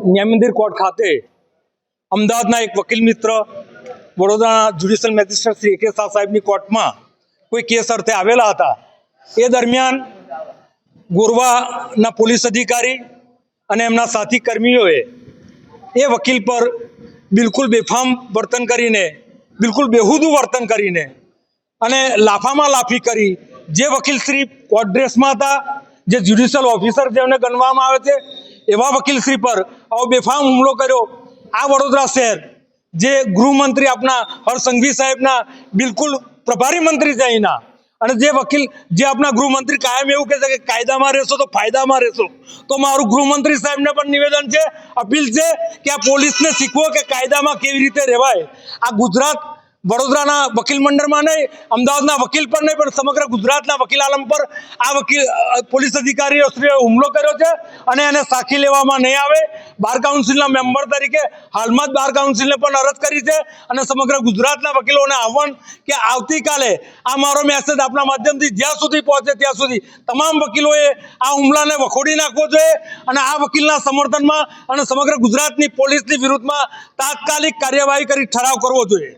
ન્યાયમંદિર court ખાતે અમદાવાદના એક વકીલ મિત્ર વડોદરાના judicial magistrate Shri AK Shah સાહેબની કોર્ટમાં કોઈ કેસ અર્થે આવેલા હતા। એ દરમિયાન ગોરવાના પોલીસ અધિકારી અને એમના સાથી કર્મીઓએ એ વકીલ પર બિલકુલ બેફામ વર્તન કરીને, બિલકુલ બેહુદું વર્તન કરીને અને લાફામાં લાફી કરી જે વકીલશ્રી કોર્ટ ડ્રેસમાં હતા, જે જ્યુડિશિયલ ઓફિસર જેમને ગણવામાં આવે છે એવા વકીલશ્રી પર આવો બેફામ હુમલો કર્યો। આ વડોદરા શહેર જે ગૃહમંત્રી આપણા હર્ષ સંઘવી સાહેબના બિલકુલ પ્રભારી મંત્રી છે અહીંના, અને જે વકીલ જે આપણા ગૃહમંત્રી કાયમ એવું કહે છે કે કાયદામાં રહેશો તો ફાયદામાં રહેશો, તો મારું ગૃહમંત્રી સાહેબને પણ નિવેદન છે, અપીલ છે કે આ પોલીસને શીખવો કે કાયદામાં કેવી રીતે રહેવાય। આ ગુજરાત વડોદરાના વકીલ મંડળમાં નહીં, અમદાવાદના વકીલ પર નહીં, પણ સમગ્ર ગુજરાતના વકીલ આલમ પર આ વકીલ પોલીસ અધિકારીઓશ્રીએ હુમલો કર્યો છે અને એને સાખી લેવામાં નહીં આવે। બાર કાઉન્સિલના મેમ્બર તરીકે હાલમાં જ બાર કાઉન્સિલને પણ અરજ કરી છે અને સમગ્ર ગુજરાતના વકીલોને આહવાન કે આવતીકાલે આ મારો મેસેજ આપણા માધ્યમથી જ્યાં સુધી પહોંચે ત્યાં સુધી તમામ વકીલોએ આ હુમલાને વખોડી નાખવો જોઈએ અને આ વકીલના સમર્થનમાં અને સમગ્ર ગુજરાતની પોલીસની વિરુદ્ધમાં તાત્કાલિક કાર્યવાહી કરી ઠરાવ કરવો જોઈએ।